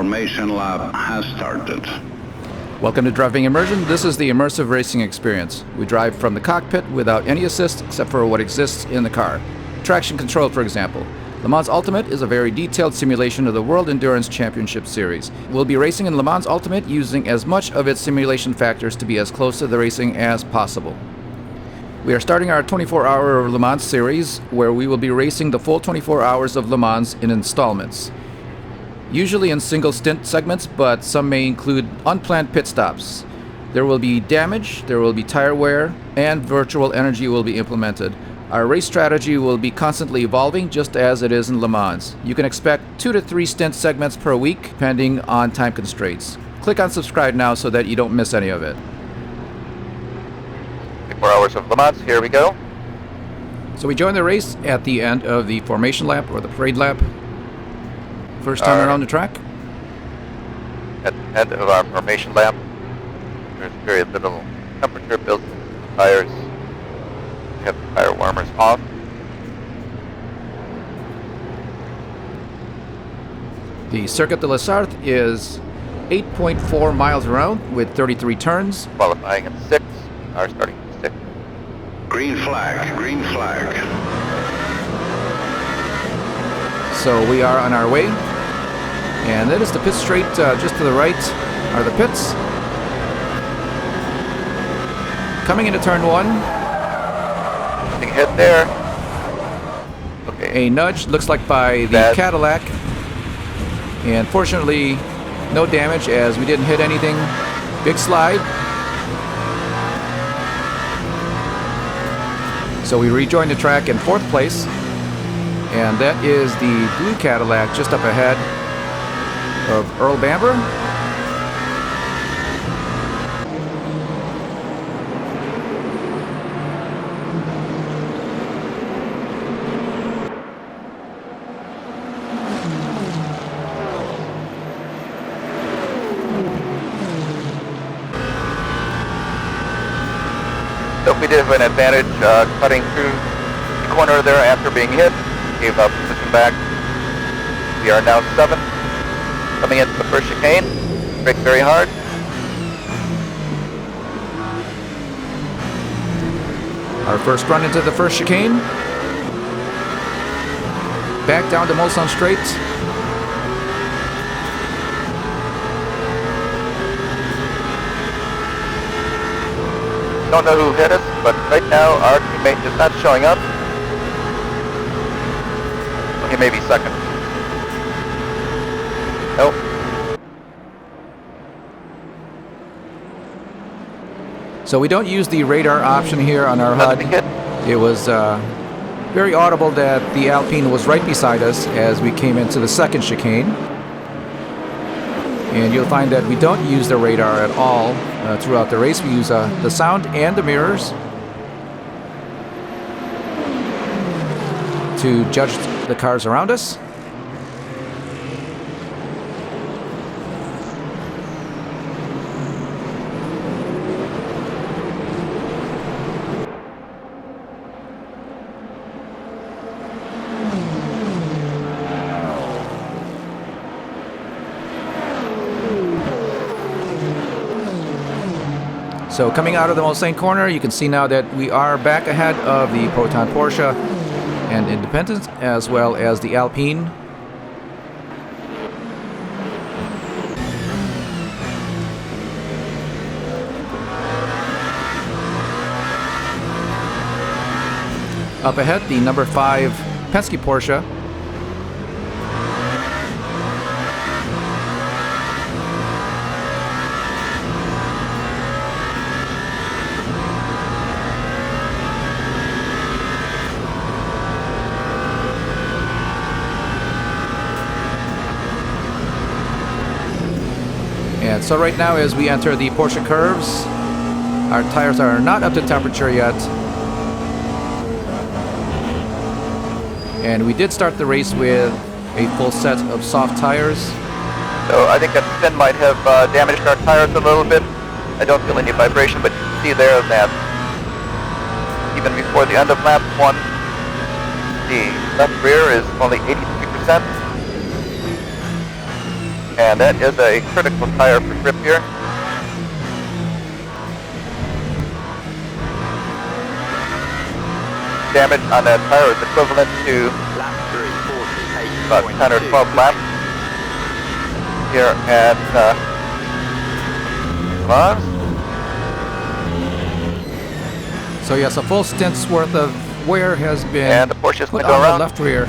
formation lap has started. Welcome to Driving Immersion. This is the immersive racing experience. We drive from the cockpit without any assist except for what exists in the car. Traction control, for example. Le Mans Ultimate is a very detailed simulation of the World Endurance Championship Series. We'll be racing in Le Mans Ultimate using as much of its simulation factors to be as close to the racing as possible. We are starting our 24-hour Le Mans series, where we will be racing the full 24 hours of Le Mans in installments. Usually in single stint segments, but some may include unplanned pit stops. There will be damage, there will be tire wear, and virtual energy will be implemented. Our race strategy will be constantly evolving, just as it is in Le Mans. You can expect 2 to 3 stint segments per week, depending on time constraints. Click on subscribe now so that you don't miss any of it. 4 hours of Le Mans, here we go. So we join the race at the end of the formation lap, or the parade lap. First time around the track. At the end of our formation lap, there's very little temperature built into the tires. We have the tire warmers off. The Circuit de la Sarthe is 8.4 miles around with 33 turns. Qualifying at 6, are starting at 6. Green flag, green flag. So we are on our way. And that is the pit straight. Just to the right are the pits. Coming into turn 1. Nothing hit there. Okay. A nudge, looks like by the Cadillac. And fortunately, no damage as we didn't hit anything. Big slide. So we rejoin the track in 4th place. And that is the blue Cadillac just up ahead of Earl Bamber. So we did have an advantage cutting through the corner there after being hit. Gave up position back. We are now 7th. Coming into the first chicane. Brake very hard. Our first run into the first chicane. Back down to Mulsanne straight. Don't know who hit us, but right now our teammate is not showing up. He may be second. Nope. So we don't use the radar option here on our HUD. It was very audible that the Alpine was right beside us as we came into the second chicane. And you'll find that we don't use the radar at all throughout the race. We use the sound and the mirrors to judge the cars around us. So coming out of the Mulsanne corner, you can see now that we are back ahead of the Proton Porsche and Independence, as well as the Alpine. Up ahead, the number 5 Penske Porsche. And so right now, as we enter the Porsche curves, our tires are not up to temperature yet. And we did start the race with a full set of soft tires. So I think that spin might have damaged our tires a little bit. I don't feel any vibration, but you can see there that even before the end of lap 1, the left rear is only 83%. And that is a critical tire for grip here. Damage on that tire is equivalent to about 10 or 12 laps here at Mons. So yes, a full stint's worth of wear has been And the Porsche's put going to go on around. the left rear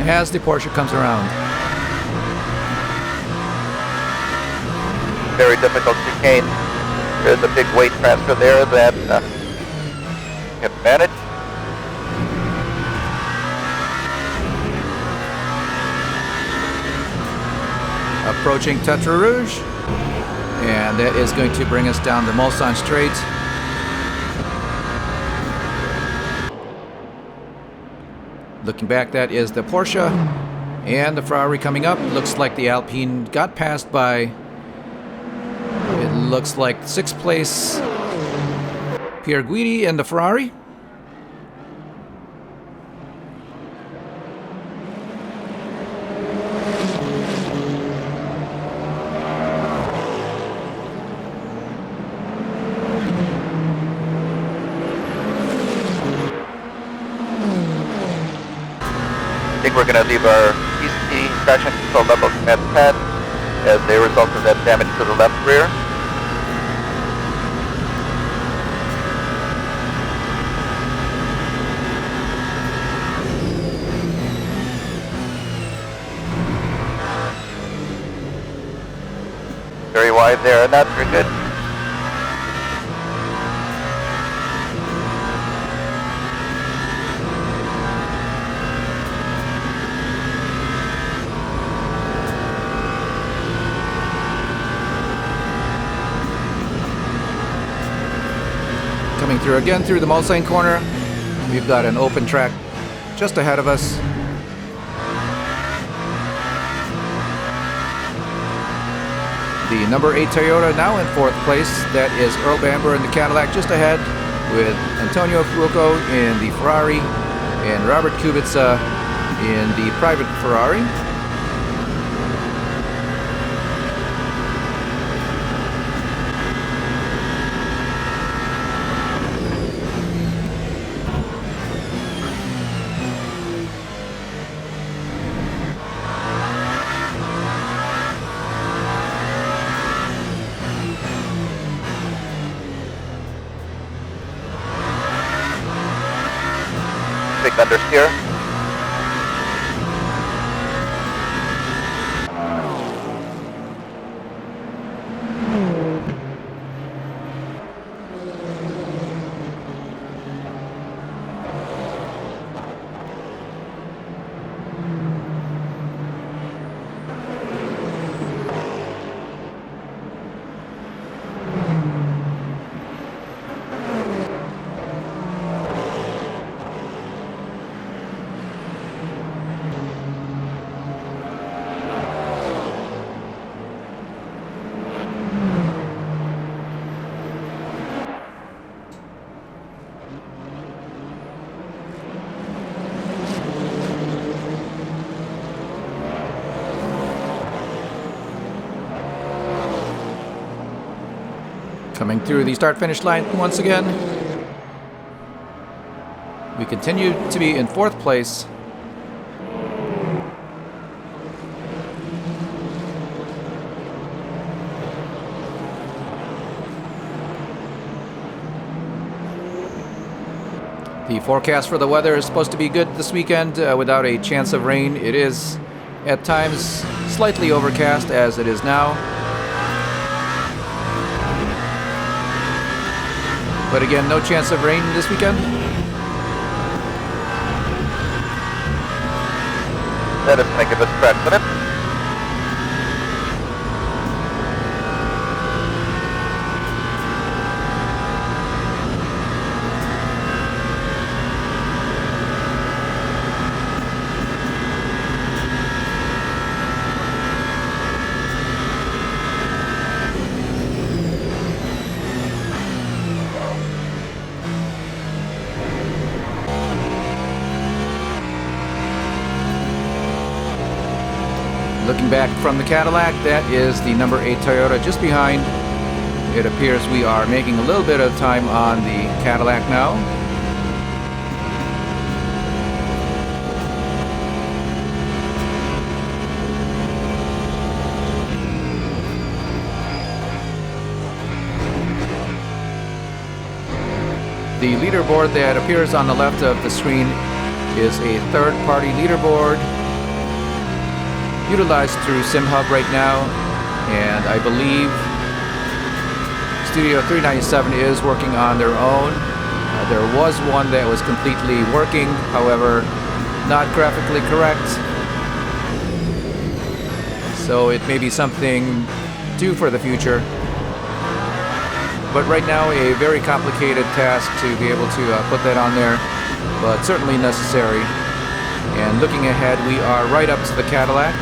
as the Porsche comes around. Very difficult chicane. There's a big weight transfer there that can manage. Approaching Tetra Rouge, and that is going to bring us down the Mulsanne Straight. Looking back, that is the Porsche and the Ferrari coming up. Looks like the Alpine got passed by, it looks like 6th place Pierre Guidi and the Ferrari. I think we're going to leave our PCT traction control levels at 10 as a result of that damage to the left rear. Very wide there, not very good. Coming through again through the Mulsanne corner, we've got an open track just ahead of us. The number 8 Toyota now in 4th place. That is Earl Bamber in the Cadillac just ahead, with Antonio Fuoco in the Ferrari and Robert Kubica in the private Ferrari. Big understeer. Coming through the start-finish line once again. We continue to be in 4th place. The forecast for the weather is supposed to be good this weekend without a chance of rain. It is at times slightly overcast as it is now. But again, no chance of rain this weekend. That is going to give us track limit. Looking back from the Cadillac, that is the number 8 Toyota just behind. It appears we are making a little bit of time on the Cadillac now. The leaderboard that appears on the left of the screen is a third-party leaderboard utilized through SimHub right now, and I believe Studio 397 is working on their own. There was one that was completely working, however, not graphically correct. So it may be something due for the future. But right now, a very complicated task to be able to put that on there, but certainly necessary. And looking ahead, we are right up to the Cadillac.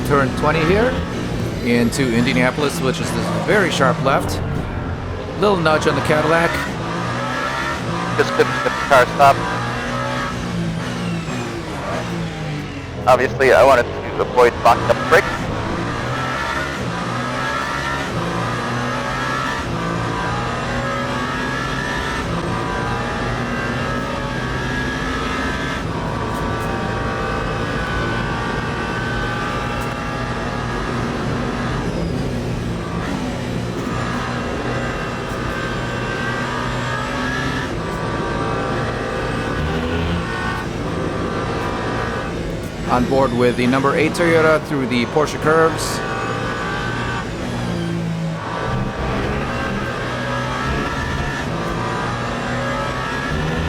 Turn 20 here into Indianapolis, which is this very sharp left. Little nudge on the Cadillac. Just couldn't get the car stopped. Obviously, I wanted to avoid locking up the brakes. On board with the number 8 Toyota through the Porsche curves.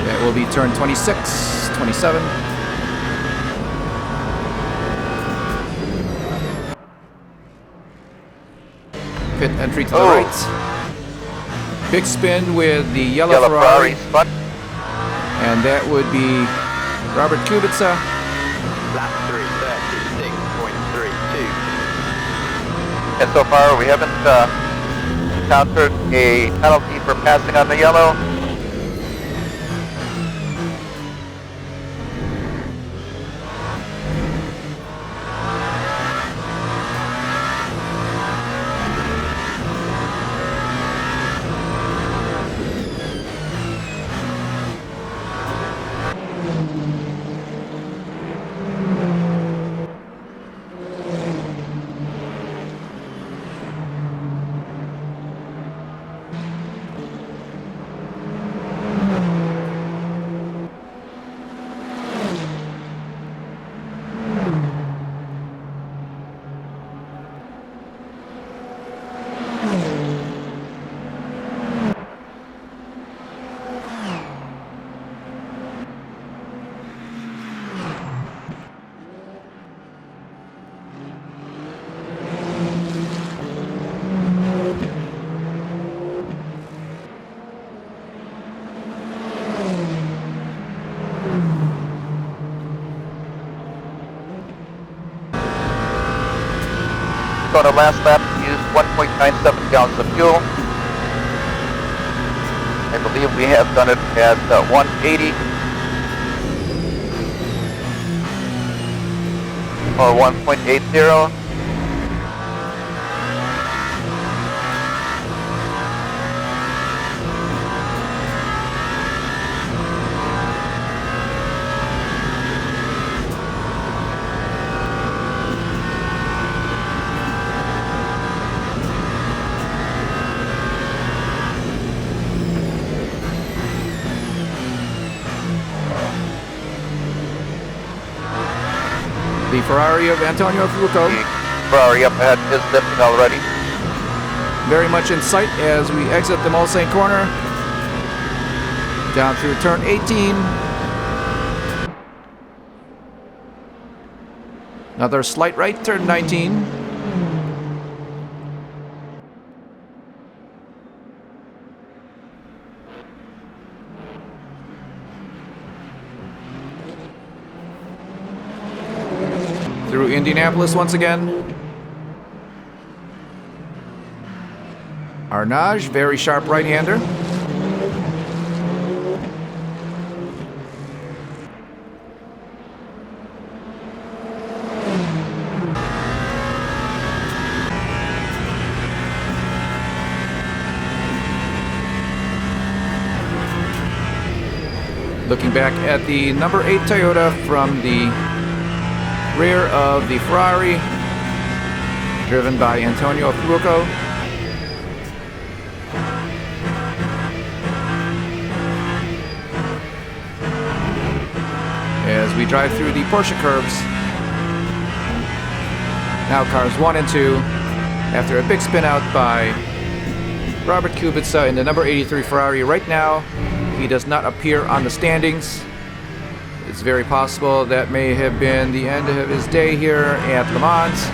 That will be turn 26, 27. Pit entry to the right. Big spin with the yellow Ferrari. Spun. And that would be Robert Kubica. Lap 336.32. And so far, we haven't encountered a penalty for passing on the yellow. On the last lap, we used 1.97 gallons of fuel. I believe we have done it at 180 or 1.80. The Ferrari of Antonio Fuoco. The Ferrari up ahead is lifting already. Very much in sight as we exit the Mulsanne corner. Down through turn 18. Another slight right, turn 19. Through Indianapolis once again. Arnage, very sharp right-hander. Looking back at the number 8 Toyota from the rear of the Ferrari, driven by Antonio Fuoco. As we drive through the Porsche curves, now cars 1 and 2, after a big spin out by Robert Kubica in the number 83 Ferrari. Right now, he does not appear on the standings. It's very possible that may have been the end of his day here at Le Mans.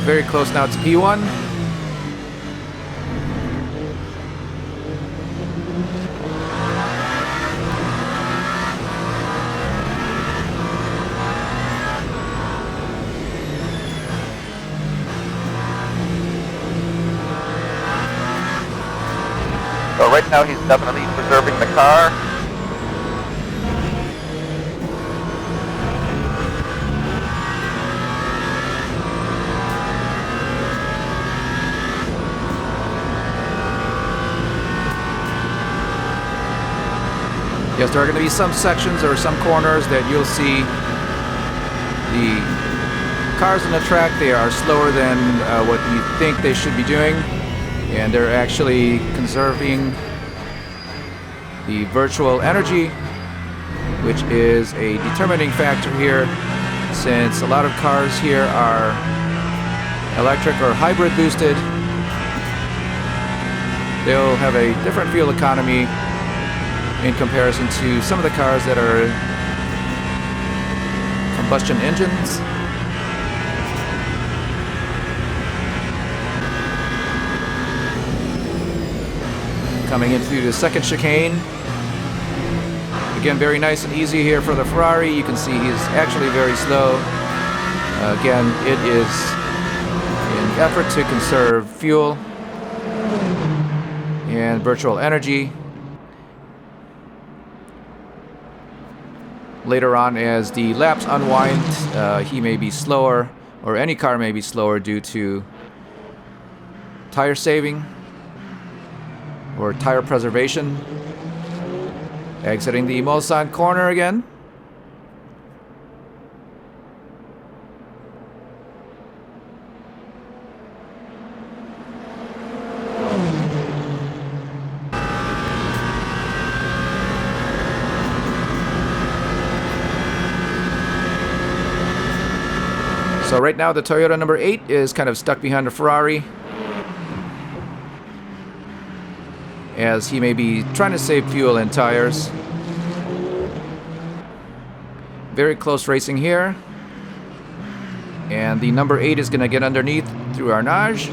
Very close now to P1. So right now he's definitely preserving the car. Yes, there are going to be some sections or some corners that you'll see the cars on the track. They are slower than what you think they should be doing, and they're actually conserving the virtual energy, which is a determining factor here, since a lot of cars here are electric or hybrid boosted. They'll have a different fuel economy in comparison to some of the cars that are combustion engines. Coming in through the second chicane. Again, very nice and easy here for the Ferrari. You can see he's actually very slow. Again, it is an effort to conserve fuel and virtual energy. Later on, as the laps unwind, he may be slower, or any car may be slower due to tire saving or tire preservation. Exiting the Mulsanne corner again. So right now the Toyota number 8 is kind of stuck behind the Ferrari, as he may be trying to save fuel and tires. Very close racing here. And the number 8 is going to get underneath through Arnage.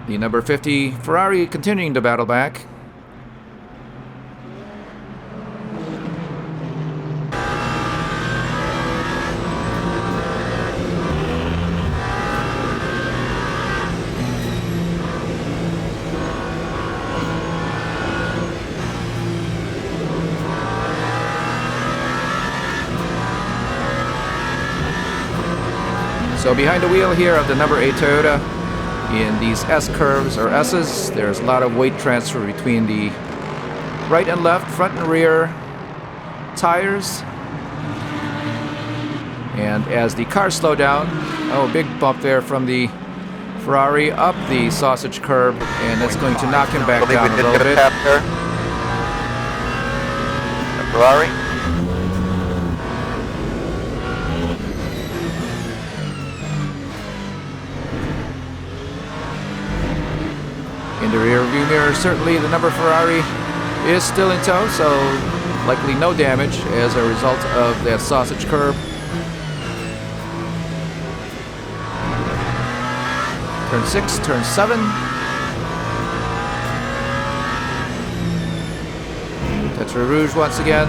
The number 50 Ferrari continuing to battle back. So behind the wheel here of the number 8 Toyota, in these S curves or S's, there's a lot of weight transfer between the right and left, front and rear tires. And as the cars slow down, oh, big bump there from the Ferrari up the sausage curb, and that's going to knock him back down a little bit. The Ferrari. In the rear view mirror, certainly the number Ferrari is still in tow, so likely no damage as a result of that sausage curb. Turn 6, turn 7. Tetra Rouge once again.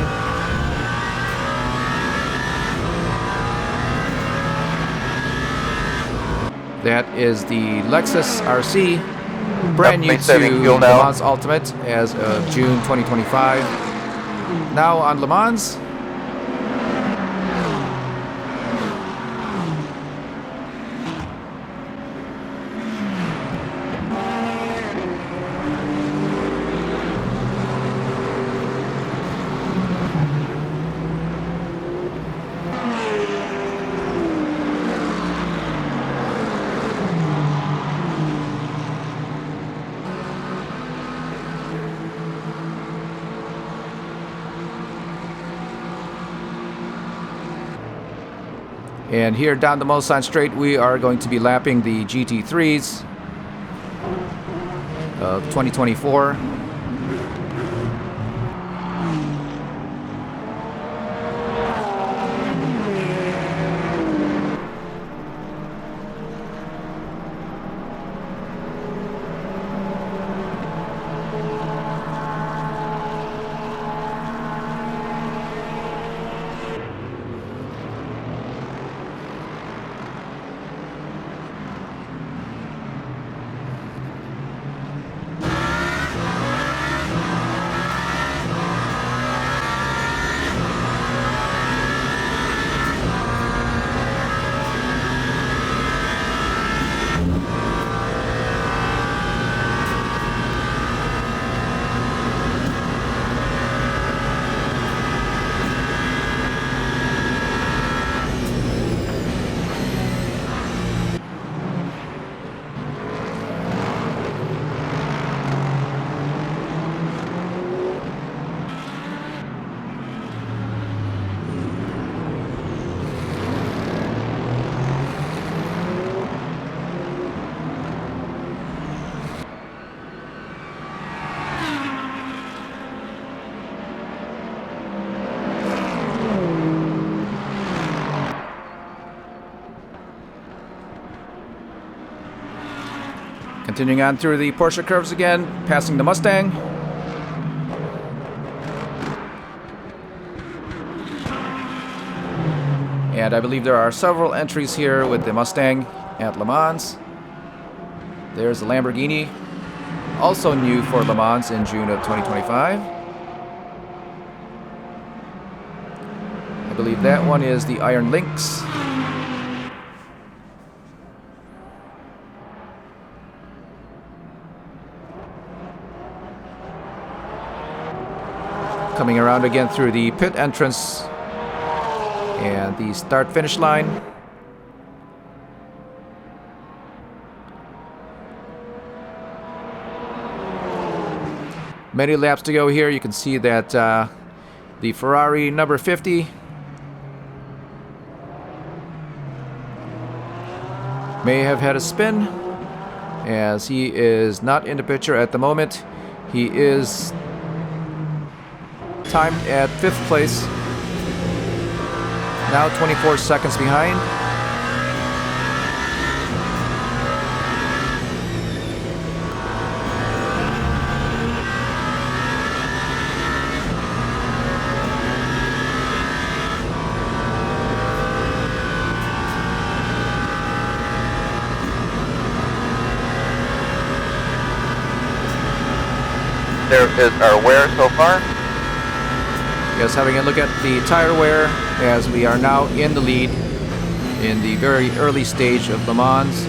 That is the Lexus RC, brand new to fuel Le now. Mans Ultimate as of June 2025. Now on Le Mans. And here down the Mulsanne Straight, we are going to be lapping the GT3s of 2024. Continuing on through the Porsche curves again, passing the Mustang. And I believe there are several entries here with the Mustang at Le Mans. There's the Lamborghini, also new for Le Mans in June of 2025. I believe that one is the Iron Lynx. Coming around again through the pit entrance and the start-finish line. Many laps to go here. You can see that the Ferrari number 50 may have had a spin, as he is not in the picture at the moment. He is timed at 5th place, now 24 seconds behind. There is our wear so far. Just having a look at the tire wear, as we are now in the lead in the very early stage of Le Mans.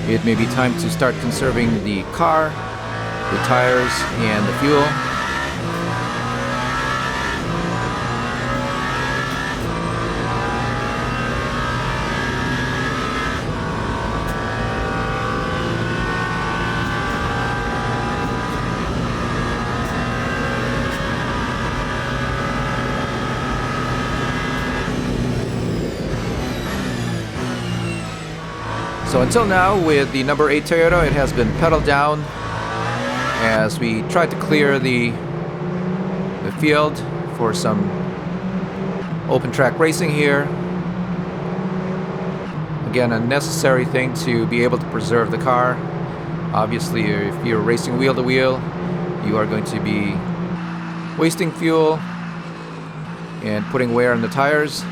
It may be time to start conserving the car, the tires, and the fuel. So until now, with the number 8 Toyota, it has been pedal down as we tried to clear the field for some open track racing here. Again, a necessary thing to be able to preserve the car. Obviously, if you're racing wheel to wheel, you are going to be wasting fuel and putting wear on the tires,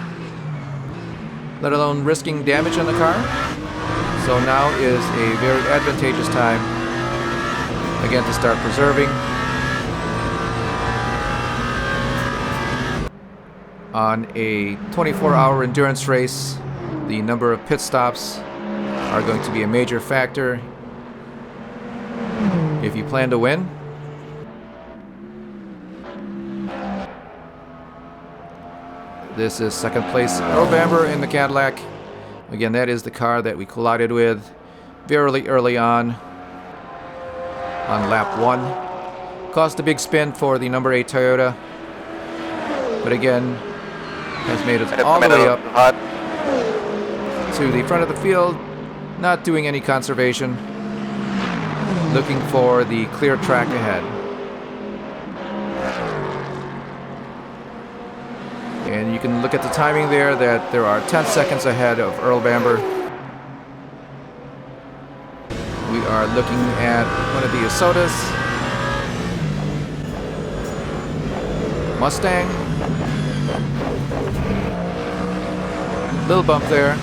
let alone risking damage on the car. So now is a very advantageous time, again, to start preserving. On a 24-hour endurance race, the number of pit stops are going to be a major factor if you plan to win. This is second place Earl Bamber in the Cadillac. Again, that is the car that we collided with very early on lap 1. Caused a big spin for the number 8 Toyota, but again, has made it all the way up to the front of the field, not doing any conservation, looking for the clear track ahead. And you can look at the timing there, that there are 10 seconds ahead of Earl Bamber. We are looking at one of the Isotas. Mustang. Little bump there.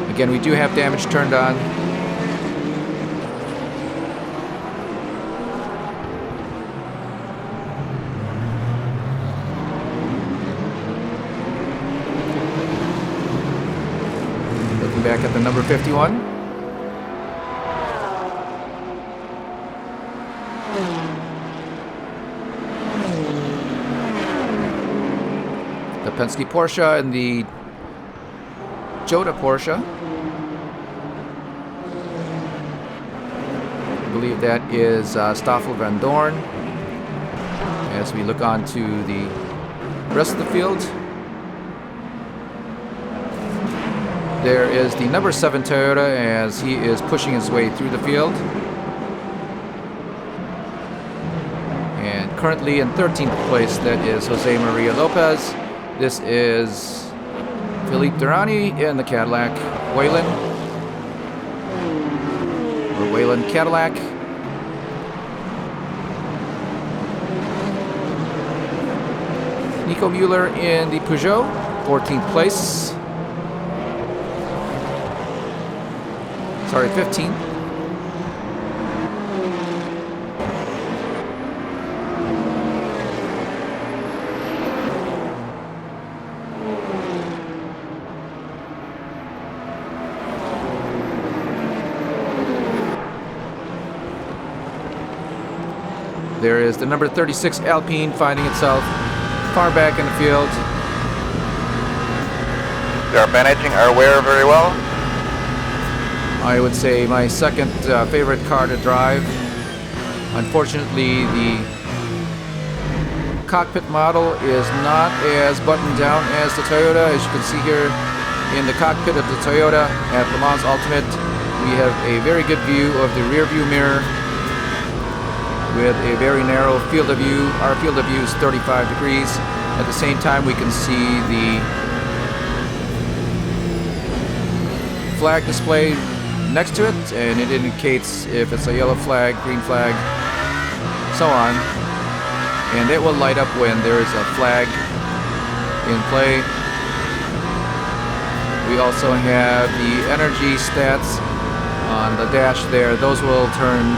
Again, we do have damage turned on. Looking back at the number 51. The Penske Porsche and the Toyota Porsche. I believe that is Stoffel Van Dorn. As we look on to the rest of the field, there is the number 7 Toyota as he is pushing his way through the field. And currently in 13th place, that is Jose Maria Lopez. This is Philippe Durrani in the Cadillac Wayland. Or Wayland Cadillac. Nico Mueller in the Peugeot, 14th place. Sorry, 15th. There is the number 36 Alpine finding itself far back in the field. They are managing our wear very well. I would say my second favorite car to drive. Unfortunately, the cockpit model is not as buttoned down as the Toyota. As you can see here in the cockpit of the Toyota at Le Mans Ultimate, we have a very good view of the rear view mirror with a very narrow field of view. Our field of view is 35 degrees. At the same time, we can see the flag display next to it, and it indicates if it's a yellow flag, green flag, so on. And it will light up when there is a flag in play. We also have the energy stats on the dash there. Those will turn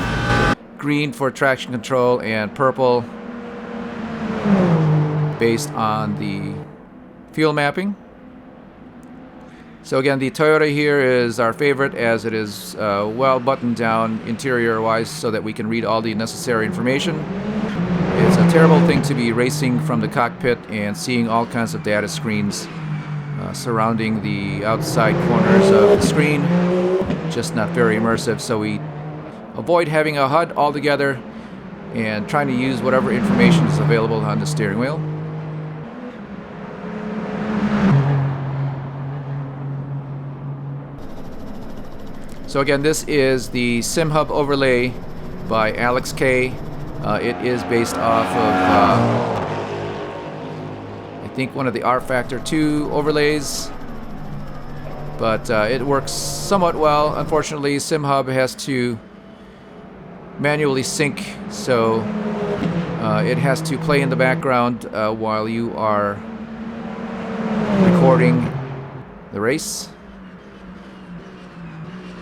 green for traction control and purple based on the fuel mapping. So again, the Toyota here is our favorite as it is well buttoned down interior wise so that we can read all the necessary information. It's a terrible thing to be racing from the cockpit and seeing all kinds of data screens surrounding the outside corners of the screen. Just not very immersive, so we avoid having a HUD altogether and trying to use whatever information is available on the steering wheel. So again, this is the SimHub overlay by Alex K. It is based off of, I think, one of the R Factor 2 overlays. But it works somewhat well. Unfortunately, SimHub has to manually sync, so it has to play in the background while you are recording the race.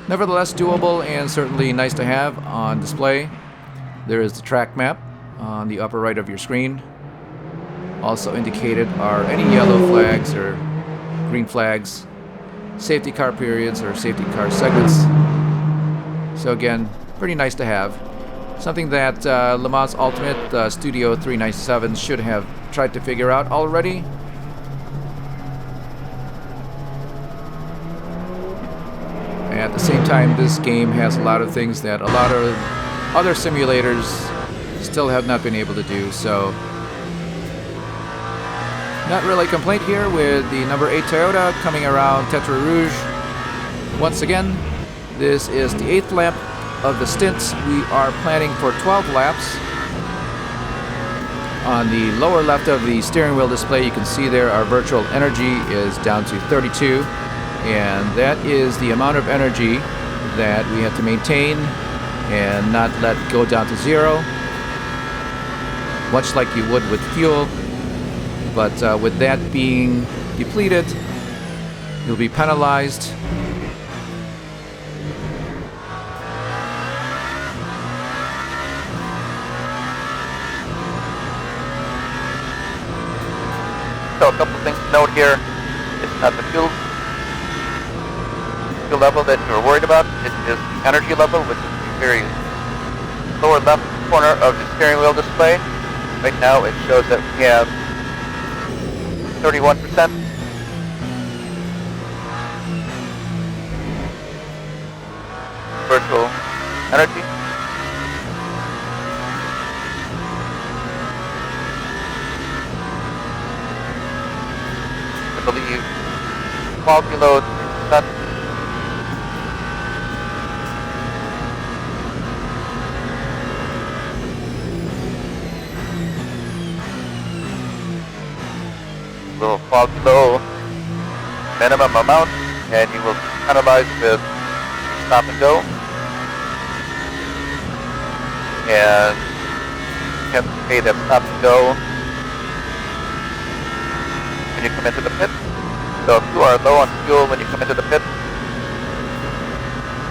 Nevertheless, doable and certainly nice to have on display. There is the track map on the upper right of your screen. Also indicated are any yellow flags or green flags, safety car periods or safety car segments. So again, pretty nice to have. Something that Le Mans Ultimate Studio 397 should have tried to figure out already. At the same time, this game has a lot of things that a lot of other simulators still have not been able to do, so not really a complaint here with the number 8 Toyota coming around Tetra Rouge. Once again, this is the 8th lap of the stint. We are planning for 12 laps. On the lower left of the steering wheel display, you can see there our virtual energy is down to 32. And that is the amount of energy that we have to maintain and not let go down to 0, much like you would with fuel. But with that being depleted, you'll be penalized. So a couple things to note here. It's not the fuel level that you're worried about. It is the energy level, which is the very lower left corner of the steering wheel display. Right now it shows that we have 31% virtual energy. I believe fall below 3%. Will fall below minimum amount, and you will be penalized with stop and go. And you have to pay that stop and go when you come into the pit. So if you are low on fuel when you come into the pit,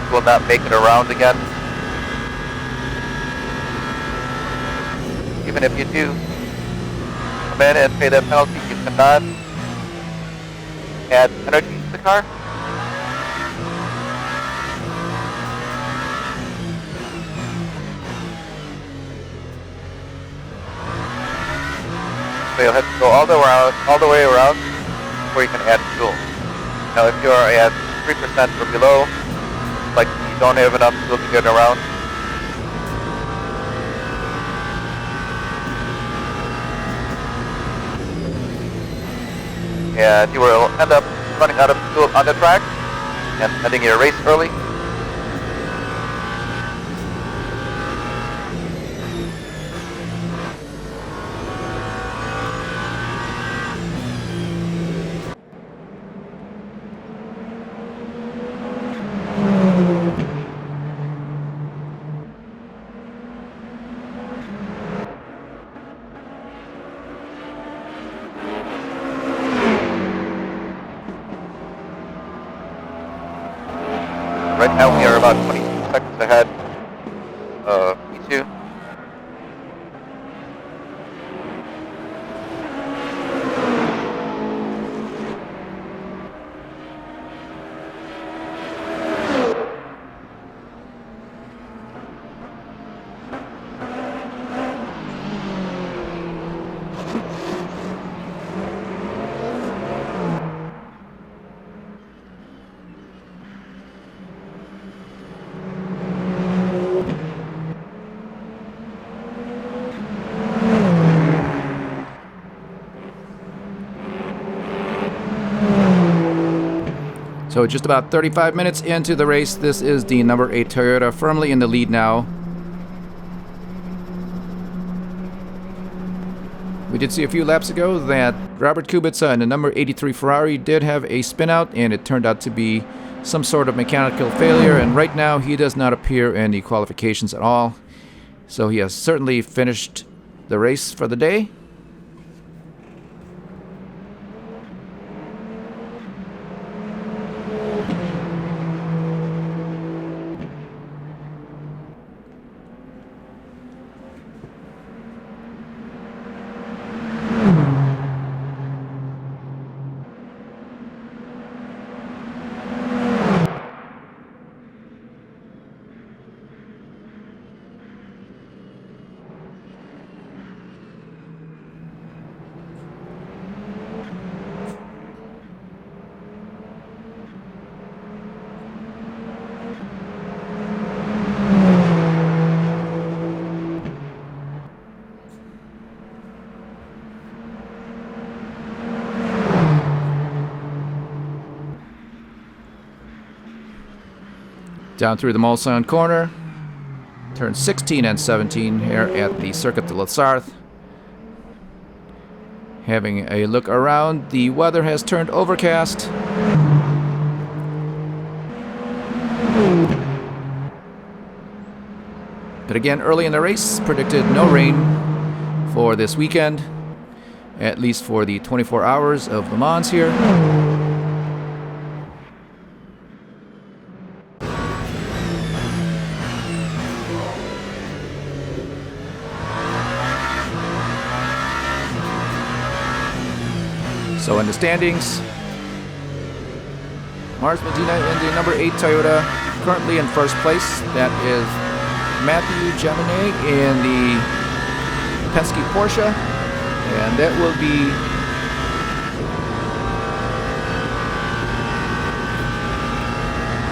you will not make it around again. Even if you do come in and pay that penalty, you cannot add energy to the car. So you'll have to go all the way around before you can add fuel. Now if you are at 3% or below, like you don't have enough fuel to get around, and you will end up running out of fuel on the track and ending your race early. Right now we are about 20 seconds ahead of P2. So just about 35 minutes into the race, this is the number 8 Toyota firmly in the lead now. We did see a few laps ago that Robert Kubica in the number 83 Ferrari did have a spin out, and it turned out to be some sort of mechanical failure, and right now he does not appear in the qualifications at all. So he has certainly finished the race for the day. Down through the Mulsanne corner, turn 16 and 17 here at the Circuit de la Sarthe. Having a look around, the weather has turned overcast. But again, early in the race, predicted no rain for this weekend, at least for the 24 hours of Le Mans here. So in the standings, Mars Medina in the number 8 Toyota, currently in first place. That is Matthew Jaminet in the Penske Porsche, and that will be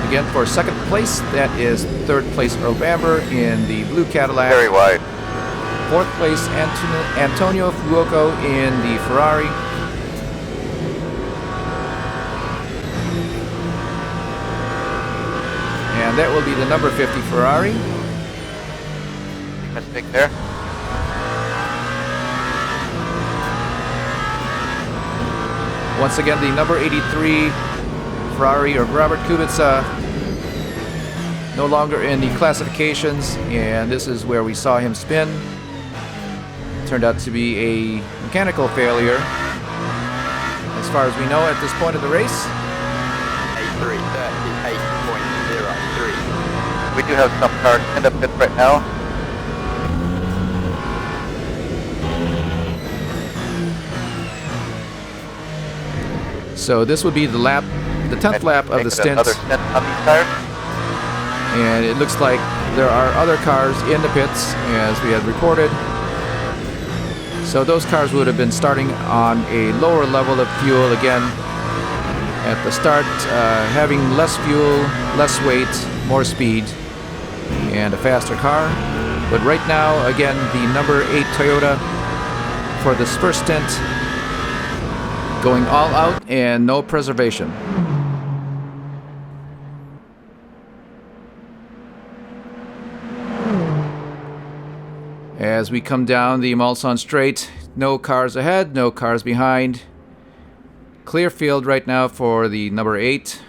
again for second place. That is third place Earl Bamber in the blue Cadillac. Very wide. Fourth place Antonio Fuoco in the Ferrari. And that will be the number 50 Ferrari. Mistake there. Once again, the number 83 Ferrari of Robert Kubica no longer in the classifications, and this is where we saw him spin. Turned out to be a mechanical failure, as far as we know at this point of the race. We do have some cars in the pit right now. So this would be the lap, the 10th lap of the stint. Another stint on these tires. And it looks like there are other cars in the pits, as we had reported. So those cars would have been starting on a lower level of fuel again at the start, having less fuel, less weight, more speed, and a faster car. But right now, again, the number 8 Toyota for this first stint, going all out and no preservation. As we come down the Mulsanne straight, no cars ahead, no cars behind. Clear field right now for the number 8.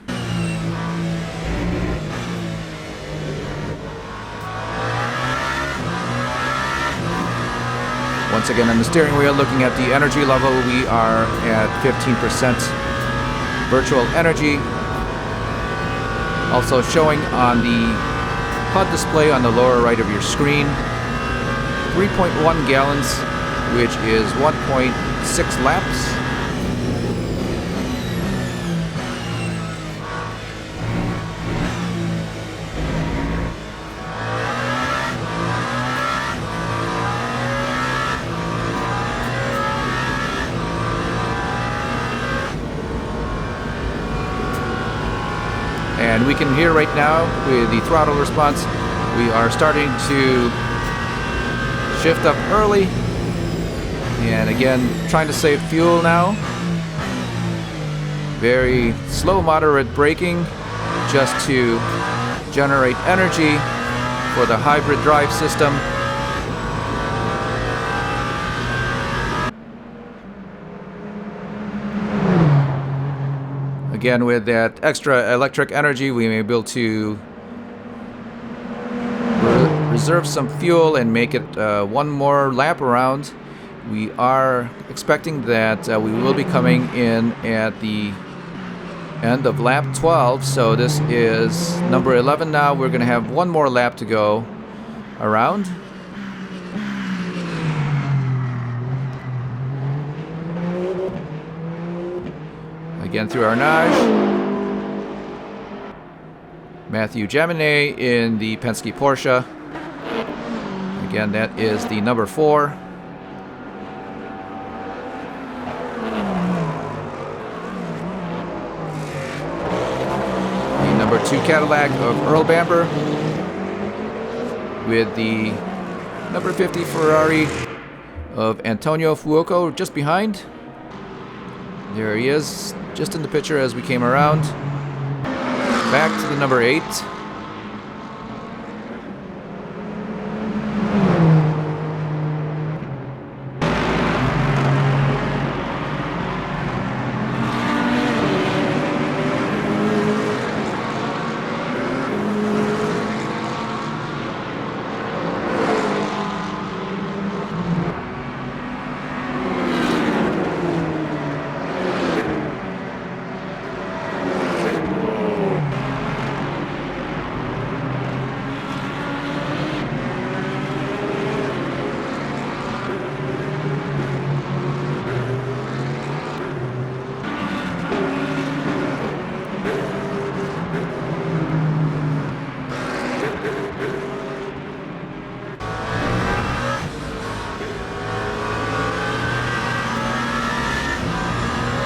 Once again on the steering wheel, looking at the energy level, we are at 15% virtual energy. Also showing on the HUD display on the lower right of your screen, 3.1 gallons, which is 1.6 laps. And we can hear right now with the throttle response, we are starting to shift up early. And again, trying to save fuel now. Very slow, moderate braking just to generate energy for the hybrid drive system. Again, with that extra electric energy, we may be able to reserve some fuel and make it one more lap around. We are expecting that we will be coming in at the end of lap 12, so this is number 11 now. We're going to have one more lap to go around. Again through Arnage. Matthew Jaminet in the Penske Porsche. Again, that is the number 4. The number 2 Cadillac of Earl Bamber. With the number 50 Ferrari of Antonio Fuoco just behind. There he is, just in the picture as we came around. Back to the number 8.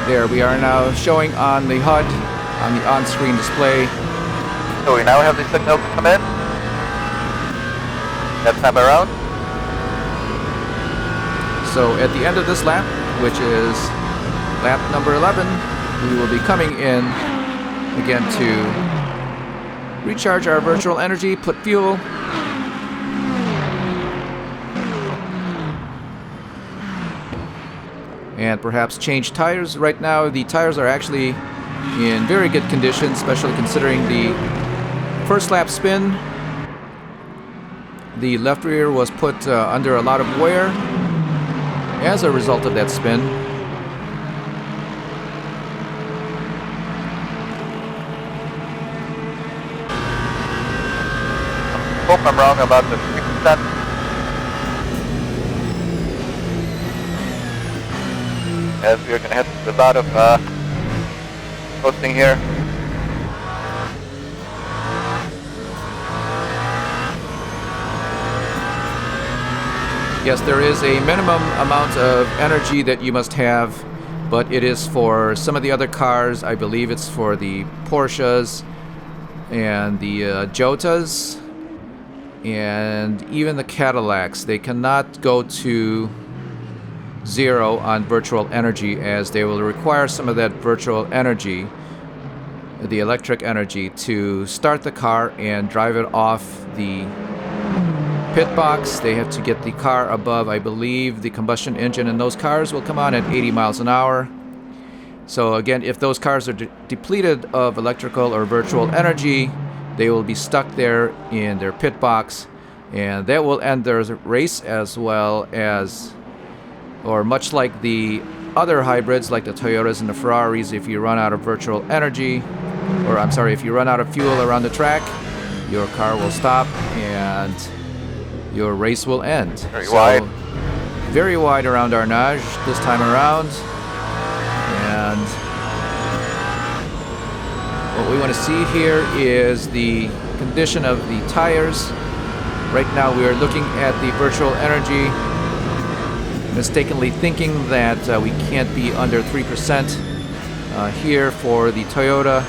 There we are now showing on the HUD, on the on-screen display. So we now have the signal to come in. That time around. So at the end of this lap, which is lap number 11, we will be coming in again to recharge our virtual energy, put fuel, and perhaps change tires. Right now the tires are actually in very good condition, especially considering the first lap spin. The left rear was put under a lot of wear as a result of that spin. Hope I'm wrong about the 6%. As we're going to head to the lot of posting here. Yes, there is a minimum amount of energy that you must have, but it is for some of the other cars. I believe it's for the Porsches and the Jotas and even the Cadillacs. They cannot go to 0 on virtual energy, as they will require some of that virtual energy, the electric energy, to start the car and drive it off the pit box. They have to get the car above, I believe, the combustion engine in those cars will come on at 80 miles an hour. So again, if those cars are depleted of electrical or virtual energy, they will be stuck there in their pit box, and that will end their race, as well as, or much like the other hybrids like the Toyotas and the Ferraris, if you run out of virtual energy, or I'm sorry, if you run out of fuel around the track, your car will stop and your race will end. Very wide. Very wide around Arnage this time around. And what we want to see here is the condition of the tires. Right now we are looking at the virtual energy, mistakenly thinking that we can't be under 3% here for the Toyota.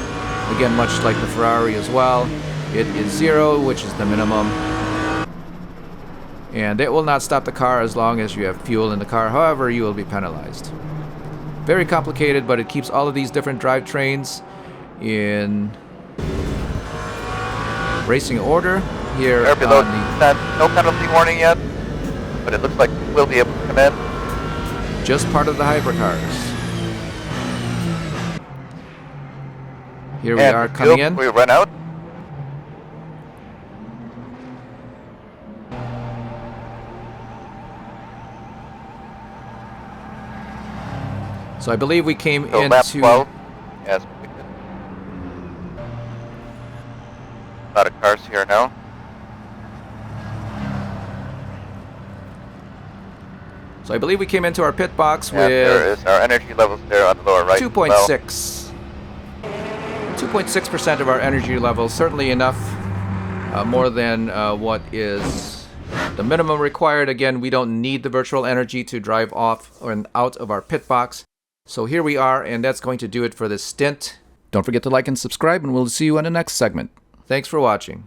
Again, much like the Ferrari as well, it is 0, which is the minimum. And it will not stop the car as long as you have fuel in the car. However, you will be penalized. Very complicated, but it keeps all of these different drivetrains in racing order here Air below on the 10. No penalty warning yet, but it looks like we'll be able to come in. just part of the hypercars. Here we And are coming in. We run out. So I believe we came So lap into 12. Yes. A lot of cars here now. So I believe we came into our pit box And there with is our energy levels there on the lower right. 2.6. 2.6% of our energy level, certainly enough, more than what is the minimum required. Again, we don't need the virtual energy to drive off or out of our pit box. So here we are, and that's going to do it for this stint. Don't forget to like and subscribe, and we'll see you in the next segment. Thanks for watching.